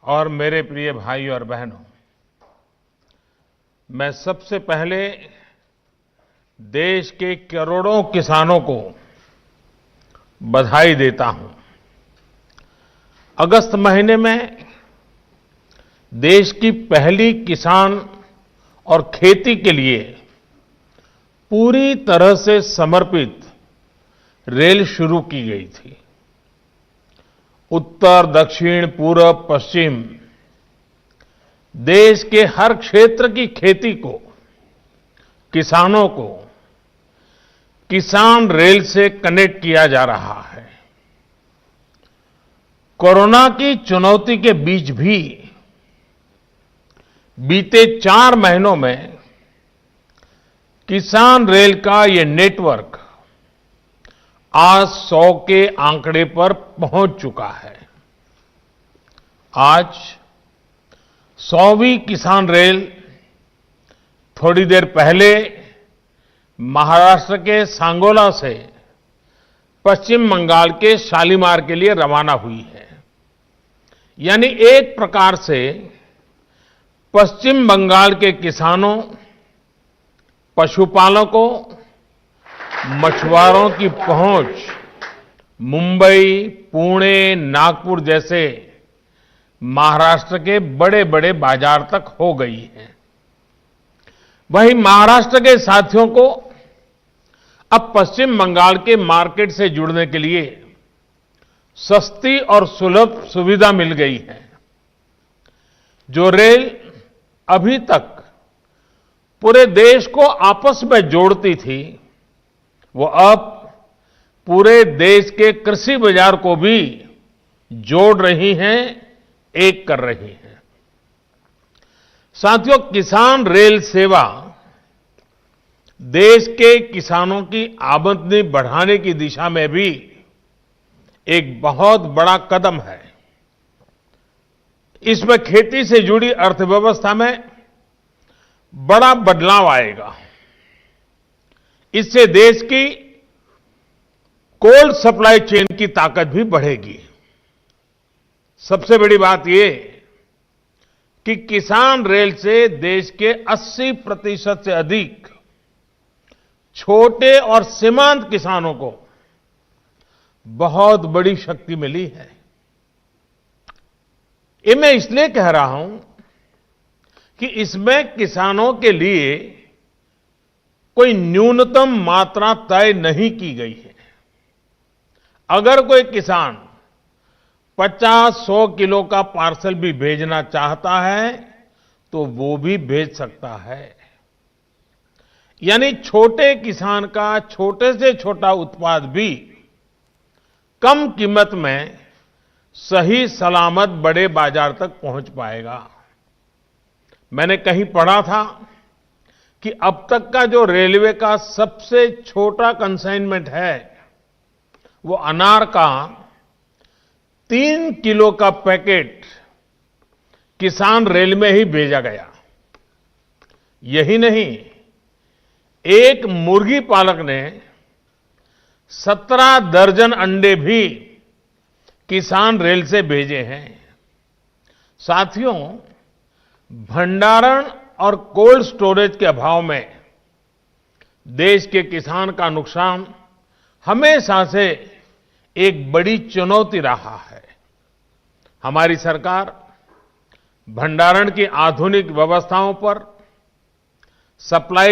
और मेरे प्रिय भाइयों और बहनों, मैं सबसे पहले देश के करोड़ों किसानों को बधाई देता हूं। अगस्त महीने में देश की पहली किसान और खेती के लिए पूरी तरह से समर्पित रेल शुरू की गई थी। उत्तर, दक्षिण, पूर्व, पश्चिम देश के हर क्षेत्र की खेती को, किसानों को किसान रेल से कनेक्ट किया जा रहा है। कोरोना की चुनौती के बीच भी बीते 4 महीनों में किसान रेल का ये नेटवर्क आज 100 के आंकड़े पर पहुंच चुका है। आज 100वीं किसान रेल थोड़ी देर पहले महाराष्ट्र के सांगोला से पश्चिम बंगाल के शालीमार के लिए रवाना हुई है। यानी एक प्रकार से पश्चिम बंगाल के किसानों, पशुपालकों, मछुआरों की पहुंच मुंबई, पुणे, नागपुर जैसे महाराष्ट्र के बड़े बड़े बाजार तक हो गई है। वहीं महाराष्ट्र के साथियों को अब पश्चिम बंगाल के मार्केट से जुड़ने के लिए सस्ती और सुलभ सुविधा मिल गई है। जो रेल अभी तक पूरे देश को आपस में जोड़ती थी, वो अब पूरे देश के कृषि बाजार को भी जोड़ रही हैं, एक कर रही हैं। साथियों, किसान रेल सेवा देश के किसानों की आमदनी बढ़ाने की दिशा में भी एक बहुत बड़ा कदम है। इसमें खेती से जुड़ी अर्थव्यवस्था में बड़ा बदलाव आएगा। इससे देश की कोल्ड सप्लाई चेन की ताकत भी बढ़ेगी। सबसे बड़ी बात यह कि किसान रेल से देश के 80% से अधिक छोटे और सीमांत किसानों को बहुत बड़ी शक्ति मिली है। ये मैं इसलिए कह रहा हूं कि इसमें किसानों के लिए कोई न्यूनतम मात्रा तय नहीं की गई है। अगर कोई किसान 50-100 किलो का पार्सल भी भेजना चाहता है तो वो भी भेज सकता है। यानी छोटे किसान का छोटे से छोटा उत्पाद भी कम कीमत में सही सलामत बड़े बाजार तक पहुंच पाएगा। मैंने कहीं पढ़ा था कि अब तक का जो रेलवे का सबसे छोटा कंसाइनमेंट है, वो अनार का 3 किलो का पैकेट किसान रेल में ही भेजा गया। यही नहीं, एक मुर्गी पालक ने 17 दर्जन अंडे भी किसान रेल से भेजे हैं। साथियों, भंडारण और कोल्ड स्टोरेज के अभाव में देश के किसान का नुकसान हमेशा से एक बड़ी चुनौती रहा है। हमारी सरकार भंडारण की आधुनिक व्यवस्थाओं पर, सप्लाई